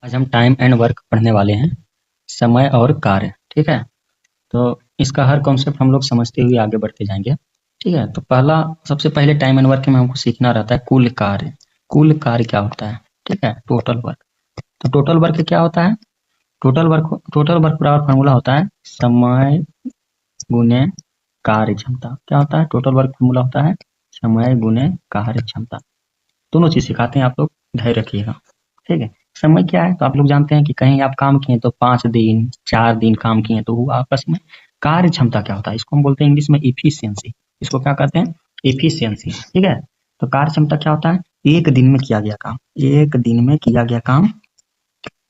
आज हम time and work पढ़ने वाले हैं, समय और कार्य। ठीक है, तो इसका हर कॉन्सेप्ट हम लोग समझते हुए आगे बढ़ते जाएंगे। ठीक है, तो सबसे पहले टाइम एंड वर्क में हमको सीखना रहता है कुल कार्य। कुल कार्य क्या होता है? ठीक है, टोटल वर्क। तो टोटल वर्क क्या होता है? टोटल वर्क बराबर फॉर्मूला होता है समय गुने कार्य क्षमता। क्या होता है? टोटल वर्क फॉर्मूला होता है समय गुने कार्य क्षमता। दोनों चीज सिखाते हैं, आप लोग धैर्य रखिएगा। ठीक है, समय क्या है? तो आप लोग जानते हैं कि कहीं आप काम किए तो 5 दिन 4 दिन काम किए तो हुआ आपस में। कार्य क्षमता क्या होता है? इसको हम बोलते हैं इंग्लिश में इफिशियंसी। इसको क्या कहते हैं? इफिशियंसी। ठीक है, तो कार्य क्षमता क्या होता है? एक दिन में किया गया काम। एक दिन में किया गया काम,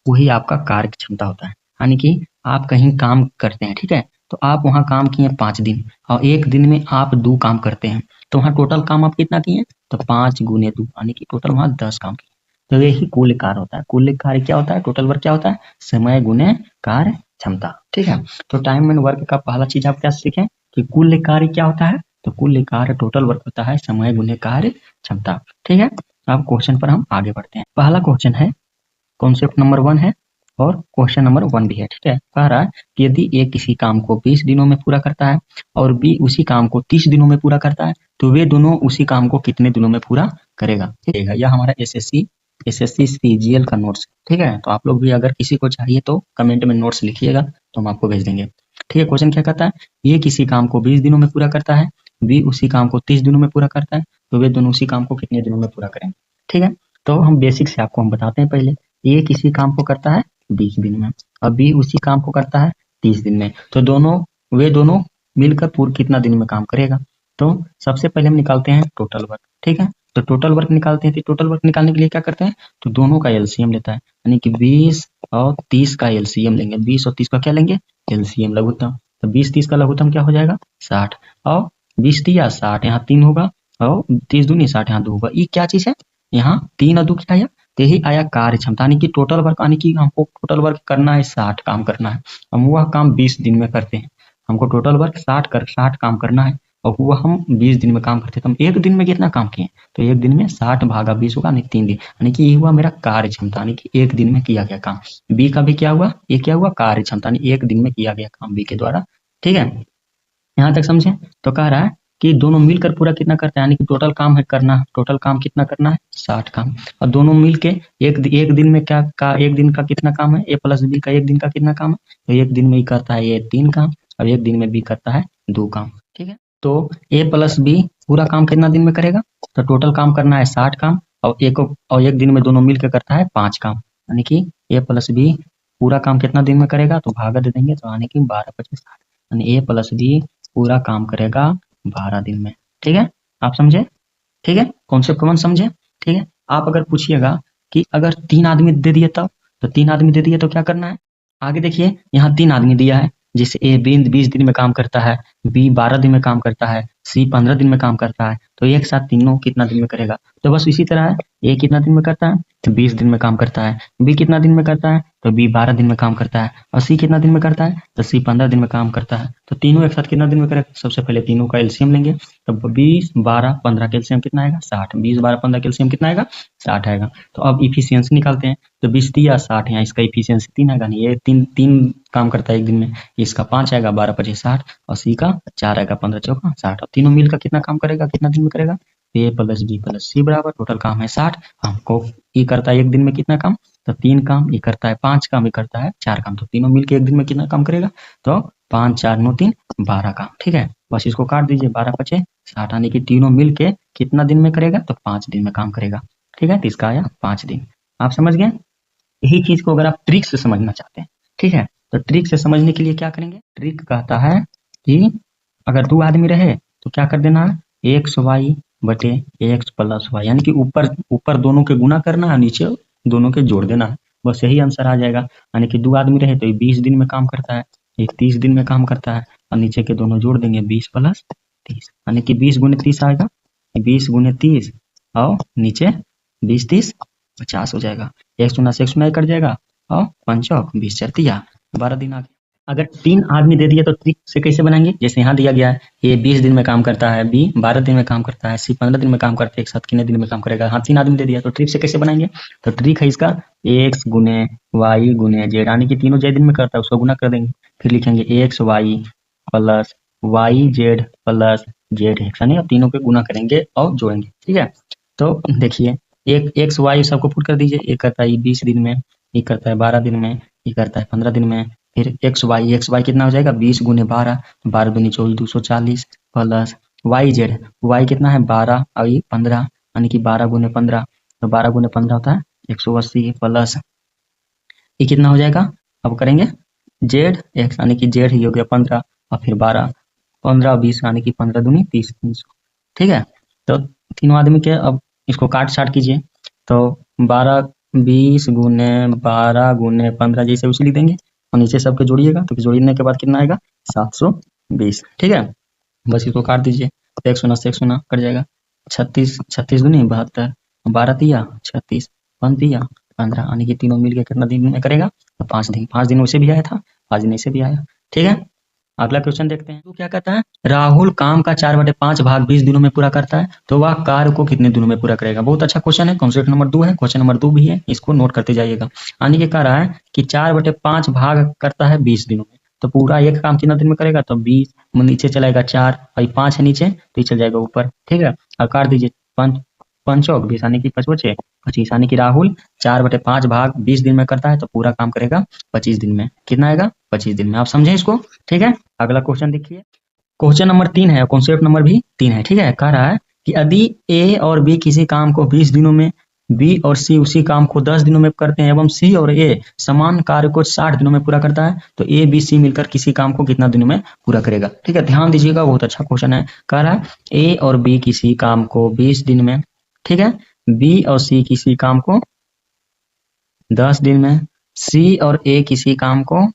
वही आपका कार्य क्षमता होता है। यानी कि आप कहीं काम करते हैं, ठीक है, तो आप वहाँ काम किए 5 दिन और एक दिन में आप 2 काम करते हैं, तो वहाँ टोटल काम आप कितना किए? तो 5 गुने 2 यानी कि टोटल वहाँ 10 काम किए। तो यही कुल कार्य होता है। कुल कार्य क्या होता है? टोटल वर्क क्या होता है? समय गुने कार्य क्षमता। ठीक है, तो टाइम एंड वर्क का पहला चीज आप क्या सीखें कि कुल कार्य क्या होता है? तो कुल कार्य टोटल वर्क होता है समय गुने कार्य क्षमता। ठीक है, अब क्वेश्चन पर हम आगे बढ़ते हैं। पहला क्वेश्चन है, कॉन्सेप्ट नंबर 1 है और क्वेश्चन नंबर 1 भी है। ठीक है, कह रहा है कि यदि ए किसी काम को 20 दिनों में पूरा करता है और बी उसी काम को 30 दिनों में पूरा करता है, तो वे दोनों उसी काम को कितने दिनों में पूरा करेगा? ठीक है, यह हमारा एसएससी सीजीएल का नोट्स। ठीक है, तो आप लोग भी अगर किसी को चाहिए तो कमेंट में नोट्स लिखिएगा, तो हम आपको भेज देंगे। ठीक है, क्वेश्चन क्या कहता है? ये किसी काम को 20 दिनों में पूरा करता है, बी उसी काम को 30 दिनों में पूरा करता है, तो वे दोनों उसी काम को कितने दिनों में पूरा करेंगे? ठीक है, तो हम बेसिक से आपको हम बताते हैं। पहले ए किसी काम को करता है 20 दिन में और बी उसी काम को करता है 30 दिन में, तो वे दोनों मिलकर पूरे कितना दिन में काम करेगा? तो सबसे पहले हम निकालते हैं टोटल वर्क। ठीक है, तो टोटल वर्क निकालते हैं। तो टोटल वर्क निकालने के लिए क्या करते हैं? तो दोनों का एलसीएम लेता है, यानी कि 20 और 30 का एलसीएम लेंगे। 20 और 30 का क्या लेंगे? एलसीएम, लघुत्तम। तो 20-30 का लघुत्तम क्या हो जाएगा? 60। और 20 दिया 60, यहाँ 3 होगा और 30 दूनी 60, यहाँ 2 होगा। ये क्या चीज है? यहाँ 3 और 2 क्या आया? तो यही आया कार्य क्षमता, यानी कि टोटल वर्क। यानी कि हमको टोटल वर्क करना है 60 काम करना है, हम वह काम 20 दिन में करते हैं। हमको टोटल वर्क 60 काम करना है और वह हम 20 दिन में काम करते हैं। तो हम एक दिन में कितना काम किए? तो एक दिन में 60 भागा 20 होगा, यानी 3 दिन। यानी कि ये हुआ मेरा कार्य क्षमता, यानी कि एक दिन में किया गया काम। बी का भी क्या हुआ? ये क्या हुआ? कार्य क्षमता, यानी एक दिन में किया गया काम बी के द्वारा। ठीक है, यहाँ तक समझे? तो कह रहा है कि दोनों मिलकर पूरा कितना करता है, यानी कि टोटल काम है करना, टोटल काम कितना करना है? 60 काम। और दोनों मिलके एक दिन में एक दिन का कितना काम है? ए प्लस बी का एक दिन का कितना काम है? तो एक दिन में ही करता है ये 3 काम और एक दिन में बी करता है 2 काम। ठीक है, तो ए प्लस बी पूरा काम कितना दिन में करेगा? तो टोटल काम करना है 60 काम और एक दिन में दोनों मिलकर करता है 5 काम, यानी कि ए प्लस बी पूरा काम कितना दिन में करेगा? तो भागा दे देंगे, तो यानी कि 12-25 यानी ए प्लस बी पूरा काम करेगा 12 दिन में। ठीक है, आप समझे? ठीक है, कॉन्सेप्ट कौन समझे? ठीक है, आप अगर पूछिएगा कि अगर 3 आदमी दे दिए तब, तो 3 आदमी दे दिए तो क्या करना है? आगे देखिए, यहाँ 3 आदमी दिया है, जिससे ए 20 दिन में काम करता है, बी 12 दिन में काम करता है, सी 15 दिन में काम करता है, तो एक साथ तीनों कितना दिन में करेगा? तो बस इसी तरह है, ए कितना दिन में करता है? तो 20 दिन में काम करता है। बी कितना दिन में करता है? तो बी 12 दिन में काम करता है। और सी कितना दिन में करता है? तो सी 15 दिन में काम करता है। तो तीनों एक साथ कितना दिन में करेगा? सबसे पहले तीनों का एलसीएम लेंगे, तो 20 12 15 का एलसीएम कितना आएगा? 60। 20 12 15 का एलसीएम कितना आएगा? 60 आएगा। तो अब इफिशियंसी निकालते हैं, तो 20 दिया 60, यहाँ इसका इफिशियंसी 3 आएगा। नहीं, ये तीन काम करता है एक दिन में, इसका 5 आएगा, 12 25 60 और सी का 4 आएगा, 15 चौका 60। और तीनों मिलकर कितना काम करेगा? कितना दिन में करेगा? ए प्लस बी प्लस सी बराबर टोटल काम है 60। हमको ये करता है एक दिन में कितना काम? तो 3 काम। ये करता है 5 काम, ये करता है 4 काम। तो तीनों मिलकर एक दिन में कितना काम करेगा? तो 5 4 9 3 12 काम। ठीक है, बस इसको काट दीजिए, 12 25 60, यानी कि तीनों मिलके कितना दिन में करेगा? तो 5 दिन में काम करेगा। ठीक है, तो इसका आया 5 दिन। आप समझ गए? यही चीज को अगर आप ट्रिक से समझना चाहते हैं, ठीक है, तो ट्रिक से समझने के लिए क्या करेंगे? ट्रिक कहता है कि अगर 2 आदमी रहे तो क्या कर देना है? एक्स वाई बटे एक्स प्लस वाई, यानी कि ऊपर ऊपर दोनों के गुना करना है, नीचे दोनों के जोड़ देना है, बस यही आंसर आ जाएगा। यानी कि 2 आदमी रहे तो ये 20 दिन में काम करता है, ये 30 दिन में काम करता है, और नीचे के दोनों जोड़ देंगे 20 प्लस 30, यानी कि 20 गुने 30 आएगा, 20 गुने 30 और नीचे 20 30 50 हो जाएगा। एक शून्य से एक शून्य कट जाएगा और 5 20 4 12 दिन आ गया। अगर 3 आदमी दे दिया तो ट्रिक से कैसे बनाएंगे, जैसे यहाँ दिया गया है ए 20 दिन में काम करता है, बी 12 दिन में काम करता है, सी 15 दिन में काम करता है, एक साथ कितने दिन में काम करेगा। हाँ 3 आदमी दे दिया तो ट्रिक से कैसे बनाएंगे, तो ट्रिक है इसका एक्स गुने वाई गुने जेड, यानी कि तीनों जेड दिन में करता है उसको गुना कर देंगे, फिर लिखेंगे x y plus y z plus z x, यानी अब तीनों के गुना करेंगे और जोड़ेंगे। ठीक है, तो देखिए एक एक्स वाई सबको पुट कर दीजिए, एक करता है 20 दिन में, एक करता है 12 दिन में, एक करता है 15 दिन में, फिर एक्स वाई कितना हो जाएगा 20 गुने 12, 12 दूनी 24 240 प्लस वाई जेड, वाई कितना है 12 और ये 15, यानी कि 12 गुने 15, तो 12 गुने 15 होता है 180 प्लस ये कितना हो जाएगा, अब करेंगे जेड एक्स, यानी कि जेड ही हो गया 15 और फिर 12 15 20, यानी कि 15 दूनी 30 300। ठीक है, तो तीनों आदमी के अब इसको काट छाट कीजिए, तो 12 20 गुने 12 गुने 15 जैसे उसे लिख देंगे और नीचे सबके जोड़िएगा, तो जोड़ने के बाद कितना आएगा 720। ठीक है, बस इसको काट दीजिए, तो 100 से 100 कट जाएगा, 36 36 दूनी 72, 12 तिया 36 15 15, यानी कि तीनों मिलकर कितना दिन में करेगा, तो 5 दिन। 5 दिन वैसे भी आया था, 5 दिन ऐसे भी आया। ठीक है, अगला क्वेश्चन देखते हैं। तो क्या कहता है, राहुल काम का 4/5 भाग 20 दिनों में पूरा करता है, तो वह कार्य को कितने दिनों में पूरा करेगा। बहुत अच्छा क्वेश्चन है, कॉन्सेप्ट नंबर 2 है, क्वेश्चन नंबर 2 भी है, इसको नोट करते जाइएगा। यानी कि कह रहा है कि 4/5 भाग करता है 20 दिनों में, तो पूरा एक काम कितना दिन में करेगा, तो 20 नीचे चलाएगा 4 और 5 है नीचे तो ये चल जाएगा ऊपर। ठीक है, और काट दीजिए 5 5 20, यानी कि 5 बचे 25, यानी कि राहुल 4/5 भाग 20 दिन में करता है तो पूरा काम करेगा 25 दिन में। कितना आएगा 25 दिन में, आप समझे इसको। ठीक है, अगला क्वेश्चन देखिए, क्वेश्चन नंबर 3 है, कॉन्सेप्ट नंबर भी 3 है। ठीक है, कह रहा है कि यदि ए और बी किसी काम को 20 दिनों में, बी और सी उसी काम को 10 दिनों में करते हैं एवं सी और ए समान कार्य को 60 दिनों में पूरा करता है, तो ए बी सी मिलकर किसी काम को कितना दिनों में पूरा करेगा। ठीक है, ध्यान दीजिएगा, बहुत अच्छा क्वेश्चन है। कह रहा है ए और बी किसी काम को 20 दिन में, ठीक है, बी और सी किसी काम को 10 दिन में, सी और ए किसी काम को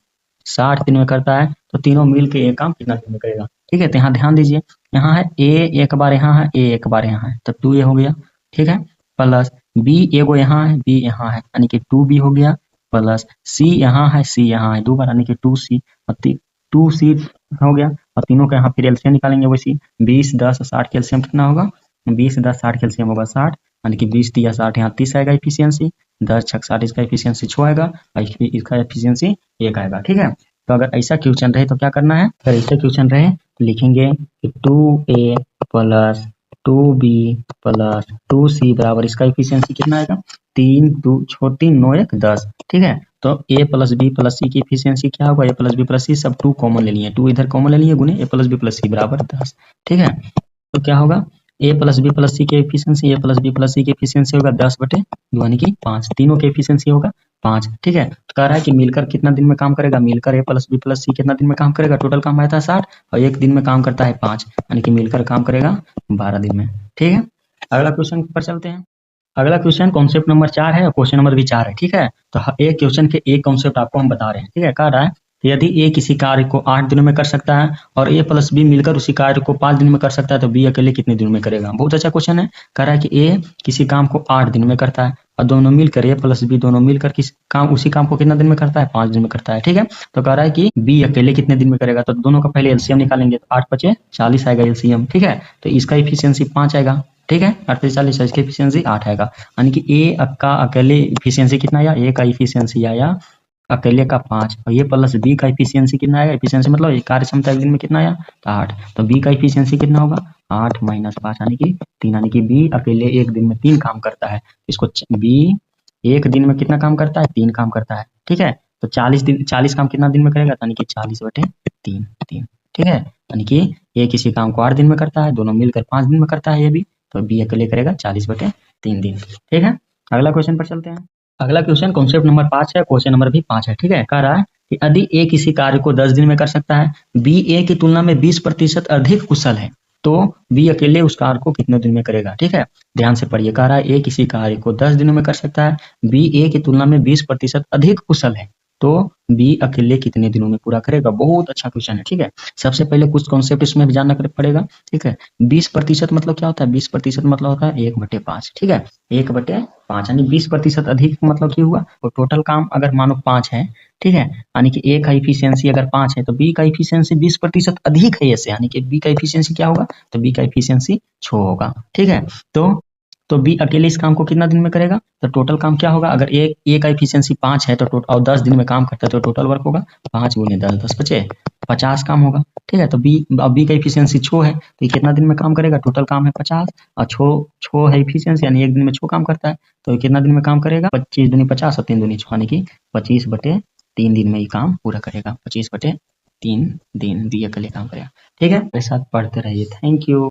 60 दिन में करता है, तो तीनों मिल के एक काम कितना दिन में करेगा। ठीक है, तो यहाँ ध्यान दीजिए, यहाँ है ए एक बार यहाँ है, ए एक बार यहाँ है, तो 2 ए हो गया। ठीक है, प्लस बी एगो यहाँ है, बी यहाँ है, यानी कि 2 बी हो गया, प्लस सी यहाँ है, सी यहाँ है 2 बार, यानी कि 2 सी और 2 सी हो गया। और तीनों का यहाँ फिर एलसीएम निकालेंगे वैसी, 20 10 60 के एलसीएम कितना होगा, 20 10 60 के एलसीएम होगा 60, यानी कि 20 दिया 60, यहाँ 30 आएगा इफिशियंसी, 10 6 60, इसका इफिशियंसी 6 आएगा और इसका इफिशियंसी 1 आएगा। ठीक है, तो अगर ऐसा क्वेश्चन रहे तो क्या करना है, अगर ऐसा क्वेश्चन रहे तो लिखेंगे कि 2a plus 2b plus 2c बराबर इसका इफिशियंसी कितना आएगा, 3 2 3 9 1 10। ठीक है, तो a plus b plus c की इफिशियंसी क्या होगा, a प्लस बी प्लस सी सब 2 कॉमन ले लिए, 2 इधर कॉमन ले लिए गुने a plus b plus c बराबर 10। ठीक है, तो क्या होगा a plus b plus c के efficiency, a plus b plus c की एफिशिएंसी होगा 10/2 यानी कि 5, तीनों के एफिशिएंसी होगा 5। ठीक है, तो कह रहा है कि मिलकर कितना दिन में काम करेगा, मिलकर a प्लस बी प्लस सी कितना दिन में काम करेगा, टोटल काम आया था 60 और एक दिन में काम करता है 5, यानी कि मिलकर काम करेगा 12 दिन में। ठीक है, अगला क्वेश्चन पर चलते हैं। अगला क्वेश्चन कॉन्सेप्ट नंबर 4 है और क्वेश्चन नंबर भी 4 है। ठीक है, तो एक क्वेश्चन के एक कॉन्सेप्ट आपको हम बता रहे हैं। ठीक है, कह रहा है यदि ए किसी कार्य को 8 दिनों में कर सकता है और ए प्लस बी मिलकर उसी कार्य को 5 दिन में कर सकता है, तो बी अकेले कितने दिनों में करेगा। बहुत अच्छा क्वेश्चन है, कह रहा है कि ए किसी काम को 8 दिन में करता है और दोनों मिलकर ए प्लस बी दोनों मिलकर उसी काम को कितना दिन में करता है, 5 दिन में करता है। ठीक है, तो कह रहा है कि बी अकेले कितने दिन में करेगा, तो दोनों का पहले एलसीएम निकालेंगे, तो 8 5 40 आएगा एलसीएम। ठीक है, तो इसका इफिशियंसी 5 आएगा। ठीक है, 8 5 40, इसकी इफिशियंसी 8 आएगा, यानी कि ए का अकेले इफिशियंसी कितना आया, ए का इफिशियंसी आया अकेले का 5 और ये प्लस बी का इफिशियंसी कितना आएगा, इफिशियंसी मतलब कार्य क्षमता एक दिन में कितना आया, तो 8, तो बी का इफिशियंसी कितना होगा 8 - 5 यानी कि 3, यानी कि बी अकेले एक दिन में 3 काम करता है। इसको बी एक दिन में कितना काम करता है, 3 काम करता है। ठीक है, तो 40 काम कितना दिन में करेगा, यानी कि 40/3 3। ठीक है, यानी कि ये किसी काम को 8 दिन में करता है, दोनों मिलकर 5 दिन में करता है ये भी, तो बी अकेले करेगा 40/3 दिन। ठीक है, अगला क्वेश्चन पर चलते हैं। अगला क्वेश्चन कॉन्सेप्ट नंबर 5 है, क्वेश्चन नंबर भी 5 है। ठीक है, कह रहा है कि यदि ए किसी कार्य को 10 दिन में कर सकता है, बी ए की तुलना में 20% अधिक कुशल है, तो बी अकेले उस कार्य को कितने दिन में करेगा। ठीक है, ध्यान से पढ़िए, कह रहा है ए किसी कार्य को 10 दिनों में कर सकता है, बी ए की तुलना में 20% अधिक कुशल है, तो बी अकेले कितने दिनों में पूरा करेगा? बहुत अच्छा क्वेश्चन है, ठीक है। सबसे पहले कुछ कॉन्सेप्ट इसमें भी जानना पड़ेगा, ठीक है। 20% मतलब क्या होता है? 20% मतलब होता है 1/5, ठीक है। 1/5 यानी 20% अधिक मतलब क्या हुआ? तो टोटल काम अगर मानो 5 है, ठीक है, यानी कि ए का इफिशियंसी अगर 5 है तो बी का इफिशियंसी 20% अधिक है ऐसे, यानी कि बी का इफिशियंसी क्या होगा? तो बी का इफिशियंसी 6 होगा, ठीक है। तो बी अकेले इस काम को कितना दिन में करेगा? तो टोटल काम क्या होगा? अगर ए का इफिशियंसी 5 है तो और 10 दिन में काम करता है तो टोटल वर्क होगा 5 गुने 10, 10 बचे 50 काम होगा, ठीक है। तो बी का इफिशियंसी 6 है तो ये कितना दिन में काम करेगा? टोटल काम है 50 और 6 है इफिशियंसी, यानी एक दिन में 6 काम करता है तो ये कितना दिन में काम करेगा? 25 दूनी 50 और 3 दूनी 6, यानी कि 25/3 दिन में ये काम पूरा करेगा। 25/3 दिन बी अकेले काम करेगा, ठीक है। ऐसा पढ़ते रहिए। Thank you.